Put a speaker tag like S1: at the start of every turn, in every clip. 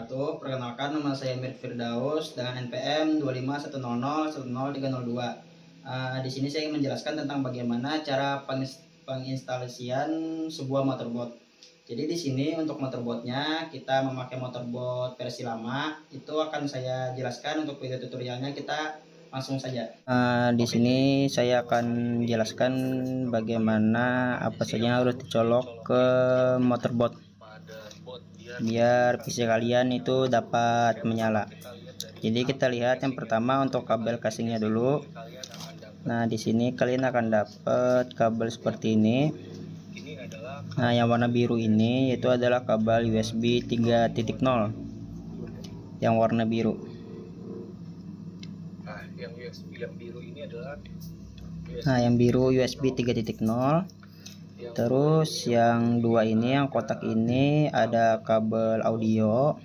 S1: wabarakatuh. Perkenalkan, nama saya Mir Firdaus dengan NPM 25100100302. Di sini saya ingin menjelaskan tentang bagaimana cara penginstalasian sebuah motorboard. Jadi di sini untuk motorboardnya kita memakai motorboard versi lama. Itu akan saya jelaskan untuk video tutorialnya. Kita langsung saja. Di sini saya akan jelaskan bagaimana apa saja yang harus dicolok ke motorboard biar PC kalian itu dapat menyala. Jadi kita lihat yang pertama untuk kabel casingnya dulu. Nah, di sini kalian akan dapat kabel seperti ini. Nah, yang warna biru ini itu adalah kabel USB 3.0 yang warna biru.
S2: Nah, yang biru ini adalah
S1: yang biru USB 3.0. Terus yang dua ini, yang kotak ini ada kabel audio.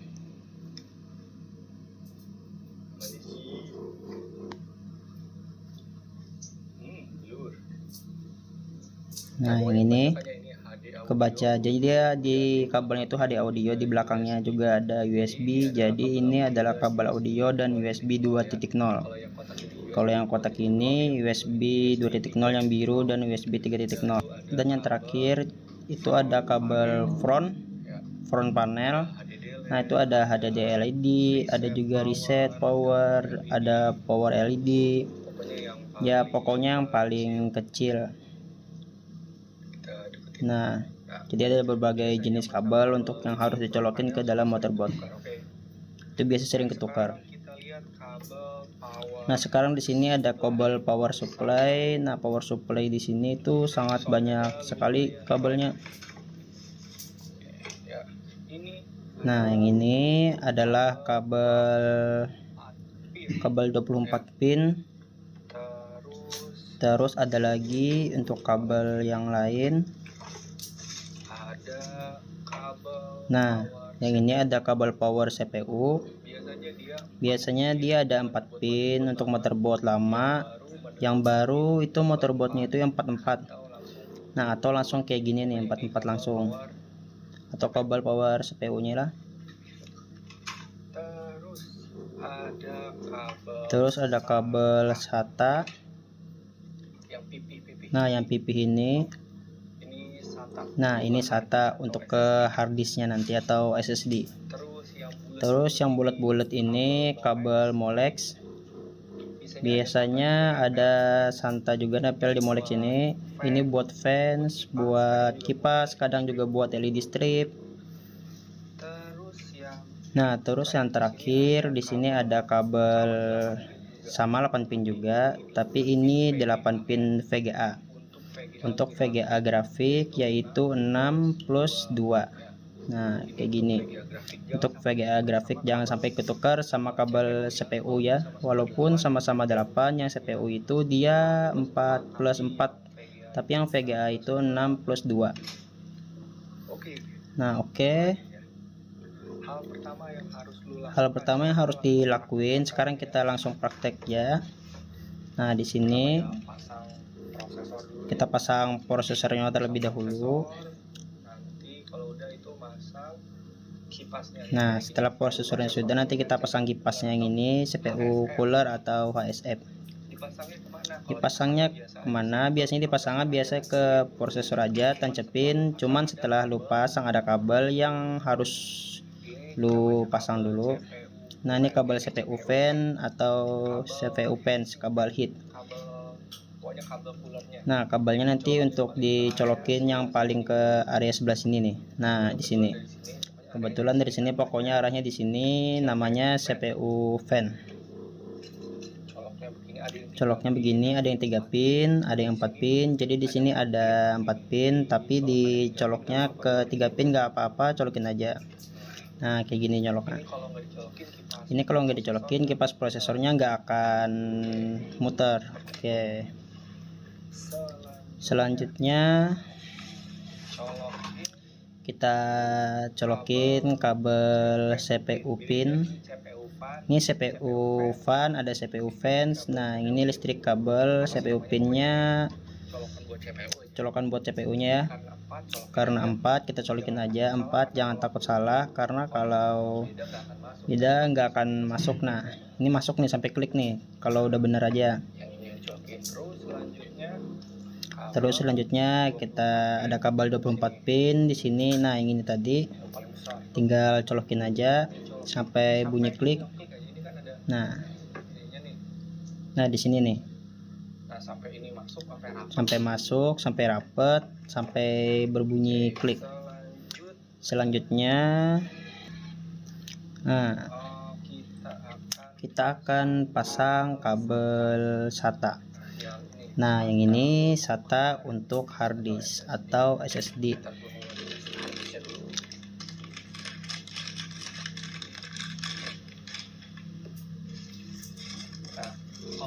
S1: Nah, yang ini kebaca, jadi dia di kabelnya itu HD audio, di belakangnya juga ada USB. Jadi ini adalah kabel audio dan USB 2.0. Kalau yang kotak ini USB 2.0 yang biru dan USB 3.0. Dan yang terakhir itu ada kabel front panel. Nah, itu ada HDD LED, ada juga reset power, ada power LED. Ya, pokoknya yang paling kecil. Nah, jadi ada berbagai jenis kabel untuk yang harus dicolokin ke dalam motorboard. Itu biasa sering ketukar. Nah, sekarang di sini ada kabel power supply. Nah, power supply di sini itu sangat banyak sekali kabelnya. Nah, yang ini adalah kabel 24 pin. Terus ada lagi untuk kabel yang lain. Nah, yang ini ada kabel power CPU. Biasanya dia ada 4 pin untuk motorboard lama. Yang baru itu motorboardnya itu yang 44. Nah, atau langsung kayak gini nih, 44 langsung. Atau kabel power CPU nya lah. Terus ada kabel SATA. Nah, yang pipih ini. Nah, ini SATA untuk ke harddisknya nanti atau SSD. Terus yang bulat-bulat ini kabel Molex. Biasanya ada Santa juga nempel di Molex ini. Ini buat fans, buat kipas, kadang juga buat LED strip. Nah, terus yang terakhir di sini ada kabel sama 8 pin juga, tapi ini 8 pin VGA. Untuk VGA grafik yaitu 6+2. Nah, kayak gini. Untuk VGA grafik jangan sampai ketukar sama kabel CPU ya. Walaupun sama-sama 8, yang CPU itu dia 4+4, tapi yang VGA itu 6+2. Nah, oke. Hal pertama yang harus dilakuin sekarang, kita langsung praktek ya. Nah, di sini kita pasang prosesornya terlebih dahulu. Nah, setelah prosesornya sudah, nanti kita pasang kipasnya yang ini, CPU cooler atau HSF. Dipasangnya kemana? Biasanya dipasangnya ke prosesor aja, tancepin. Cuman setelah lu pasang ada kabel yang harus lu pasang dulu. Nah, ini kabel CPU fan atau CPU fans, kabel heat. Nah, kabelnya nanti untuk dicolokin yang paling ke area sebelah sini nih. Nah, di sini. Kebetulan dari sini pokoknya arahnya di sini, namanya CPU fan. Coloknya begini, ada yang 3 pin, ada yang 4 pin. Jadi di sini ada 4 pin, tapi dicoloknya ke 3 pin nggak apa-apa, colokin aja. Nah, kayak gini nyoloknya. Ini kalau nggak dicolokin, kipas prosesornya nggak akan muter. Oke. Selanjutnya kita colokin kabel CPU pin. Ini CPU fan, ada CPU fans. Nah, ini listrik kabel CPU pinnya colokan buat CPU-nya ya.
S2: karena 4
S1: Karena 4 kita colokin aja 4, jangan takut salah karena kalau
S2: beda
S1: tidak nggak
S2: nggak akan masuk.
S1: akan masuk. Nah ini masuk nih sampai klik nih kalau udah bener aja.
S2: Yang ini dicolokin
S1: Terus selanjutnya kita ada kabel 24 pin di sini. Nah yang ini tadi
S2: yang paling besar
S1: tinggal colokin aja sampai bunyi klik.
S2: klik aja. Ini kan ada
S1: Nah,
S2: ininya nih.
S1: nah di sini nih
S2: Nah, sampai ini masuk sampai rapat.
S1: sampai masuk, sampai rapet, sampai berbunyi klik. Selanjutnya, nah kita akan pasang kabel SATA.
S2: yang ini
S1: Nah yang ini SATA untuk hard disk atau SSD.
S2: kita dulu harusnya dulu.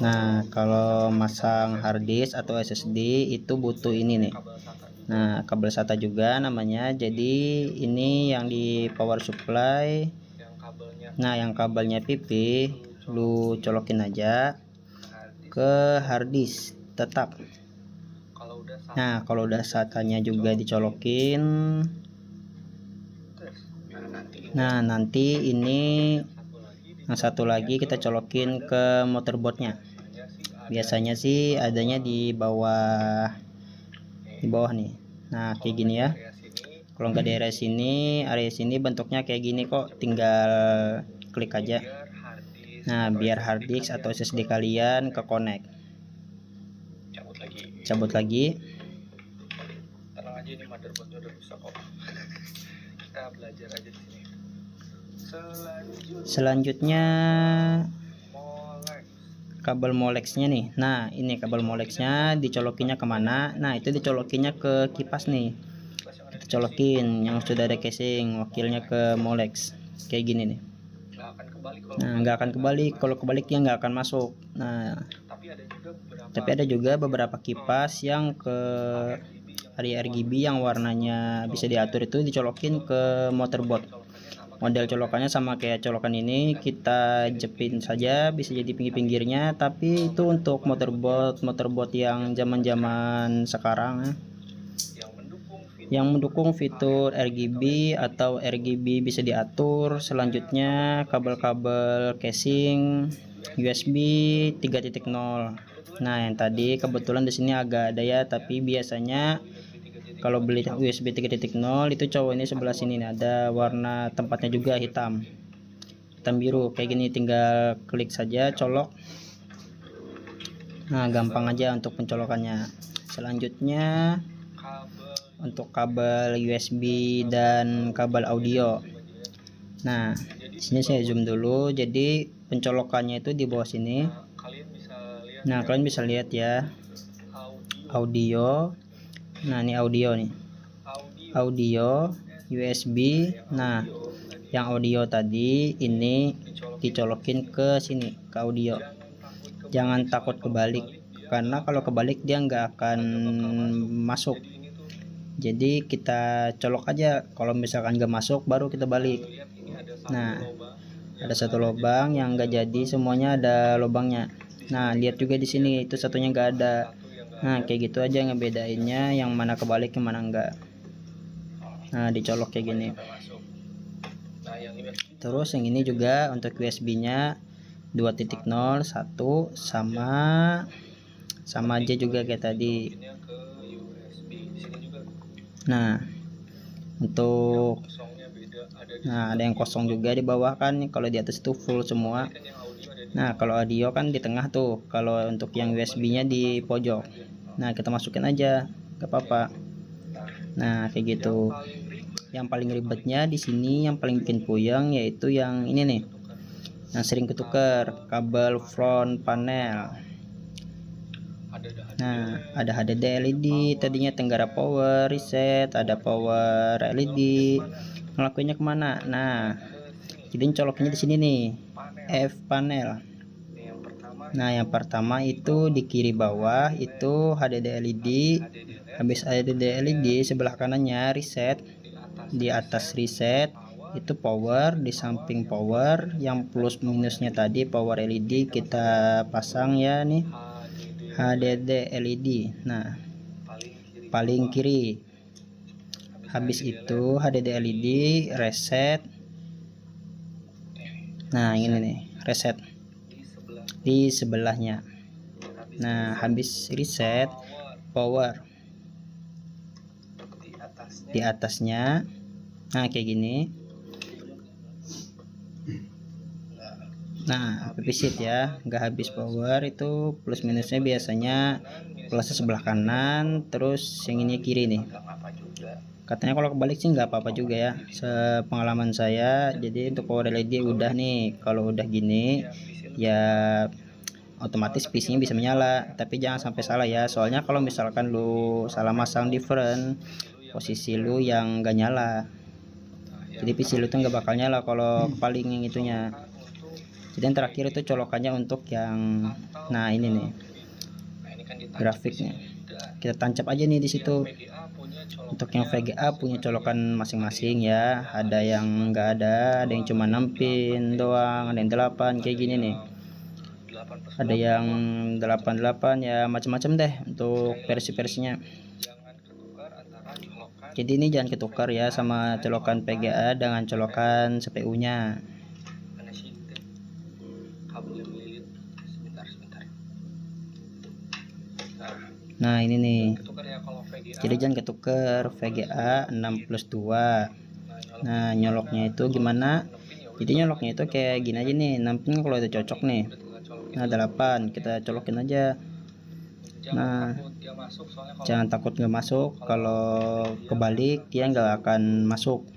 S1: Nah kalau masang hard disk atau SSD itu butuh ini nih.
S2: Kabel SATA
S1: Nah kabel SATA juga namanya. Jadi ini yang di power supply.
S2: yang kabelnya
S1: Nah yang kabelnya pipi lu colokin aja
S2: harddisk.
S1: ke hard disk tetap.
S2: Kalau udah SATA
S1: Nah kalau udah SATA-nya juga dicolokin, nah nanti ini
S2: satu lagi
S1: yang satu lagi kita colokin ke motherboardnya. Biasanya sih adanya di bawah nih. Nah kayak gini ya. Kalau nggak di area sini bentuknya kayak gini kok, tinggal klik aja. Nah biar hard disk atau SSD kalian ke connect. Cabut lagi.
S2: Tenang aja, ini motherboardnya udah bisa kok. Kita belajar aja di sini.
S1: Selanjutnya
S2: Molex.
S1: kabel molexnya nih. Nah ini kabel molexnya dicolokinnya kemana? Nah itu dicolokinnya ke kipas nih. Kita colokin yang sudah ada casing, wakilnya ke molex kayak gini nih.
S2: Nggak akan kebalik kalau
S1: Nah nggak akan kebalik, kalau kebalik dia nggak akan masuk. Nah tapi ada juga beberapa kipas yang ke area RGB yang warnanya bisa diatur itu dicolokin ke motherboard. Model colokannya sama kayak colokan ini, kita jepit saja, bisa jadi pinggir-pinggirnya. Tapi itu untuk motherboard yang zaman-zaman sekarang ya, yang mendukung fitur RGB atau RGB bisa diatur. Selanjutnya kabel-kabel casing USB 3.0. Nah yang tadi kebetulan di sini agak ada ya, tapi biasanya kalau beli USB 3.0 itu cowok ini sebelah sini nih, ada warna tempatnya juga hitam biru kayak gini, tinggal klik saja, colok. Nah gampang aja untuk pencolokannya. Selanjutnya untuk kabel USB dan kabel audio. Nah di sini saya zoom dulu, jadi pencolokannya itu di bawah sini. Nah kalian bisa lihat ya, audio. Nah ini audio nih, audio USB. Nah yang audio tadi ini dicolokin ke sini, ke audio. Jangan takut kebalik, karena kalau kebalik dia nggak akan masuk. Jadi kita colok aja, kalau misalkan nggak masuk baru kita balik. Nah ada satu lubang yang nggak jadi, semuanya ada lubangnya. Nah lihat juga di sini itu satunya nggak ada. Nah kayak gitu aja ngebedainnya, yang mana kebalik yang mana enggak. Nah dicolok kayak gini. Terus yang ini juga untuk USB nya 2.0 1 sama aja juga kayak tadi. Nah untuk ada yang kosong juga di bawah kan, kalau di atas itu full semua. Nah kalau audio kan di tengah tuh, kalau untuk yang USB nya di pojok. Nah kita masukin aja, gak apa-apa. Nah kayak gitu. Yang paling ribetnya di sini, yang paling bikin puyeng yaitu yang ini nih, yang sering ketuker, kabel front panel. Nah ada HDD LED, tadinya Tenggara power reset, ada power LED. Ngelakuinnya kemana? Nah jadi coloknya di sini nih, F panel. Nah yang pertama itu di kiri bawah itu HDD LED. Habis HDD LED sebelah kanannya reset, di atas reset itu power, di samping power yang plus minusnya tadi power LED kita pasang ya nih, HDD LED. Nah paling kiri. Habis itu HDD LED reset. Nah ini nih reset di sebelahnya. Nah habis reset power di atasnya. Nah kayak gini. Nah visit ya, nggak habis power. Itu plus minusnya biasanya plusnya sebelah kanan, terus yang ini kiri nih. Katanya kalau kebalik sih nggak apa-apa juga ya, sepengalaman saya. Jadi untuk power LED udah nih, kalau udah gini ya otomatis PC-nya bisa menyala. Tapi jangan sampai salah ya, soalnya kalau misalkan lu salah masang different, posisi lu yang nggak nyala, jadi PC lu tuh nggak bakal nyala kalau paling yang itunya. Jadi yang terakhir itu colokannya untuk yang, nah ini nih grafiknya, kita tancap aja nih di situ. Untuk yang VGA punya colokan masing-masing ya, ada yang nggak ada yang cuma 6 pin doang, ada yang 8 kayak gini nih, ada yang 88 ya, macam-macam deh untuk versi-versinya. Jadi ini jangan ketukar ya sama colokan VGA dengan colokan CPU nya. Nah ini nih, jadi jangan ketukar VGA 6+2. Nah nyoloknya itu gimana? Jadi nyoloknya itu kayak gini aja nih, 6 pin kalau itu cocok nih. Nah 8 kita colokin aja. Nah jangan takut nggak masuk, kalau kebalik dia nggak akan masuk.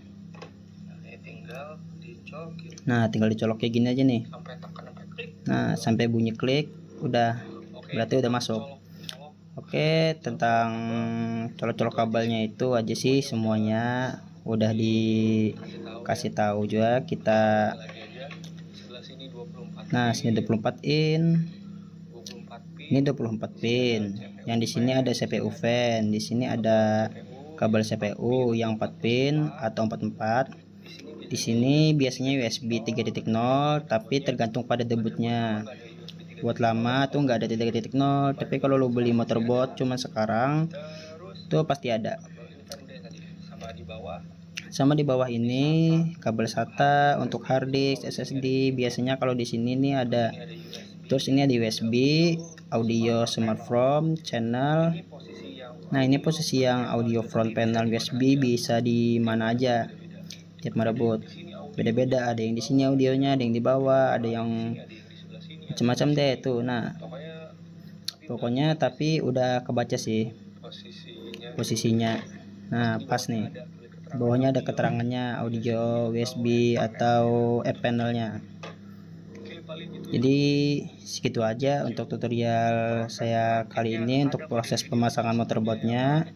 S1: Nah tinggal dicolok kayak gini aja nih. Nah sampai bunyi klik, udah berarti udah masuk. Oke, tentang colok-colok kabelnya itu aja sih semuanya udah dikasih tahu juga kita. Nah sini 24 in, ini 24 pin. Yang di sini ada CPU fan, di sini ada kabel CPU yang 4 pin atau 44. Di sini biasanya USB 3.0, tapi tergantung pada debutnya. Buat lama tuh nggak ada 3.0, tapi kalau lo beli motherboard cuman sekarang tuh pasti ada. Sama di bawah ini kabel SATA untuk hard disk, SSD. Biasanya kalau di sini nih ada. Terus ini ada USB, audio smartphone, channel. Nah ini posisi yang audio front panel USB bisa di mana aja. Tiap motherboard beda-beda, ada yang di sini audionya, ada yang di bawah, ada yang macam-macam deh tuh. Nah pokoknya tapi udah kebaca sih posisinya. Nah pas nih bawahnya ada keterangannya audio USB atau F panelnya. Jadi segitu aja untuk tutorial saya kali ini untuk proses pemasangan motherboardnya.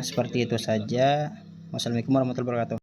S1: Seperti itu saja. Wassalamualaikum warahmatullahi wabarakatuh.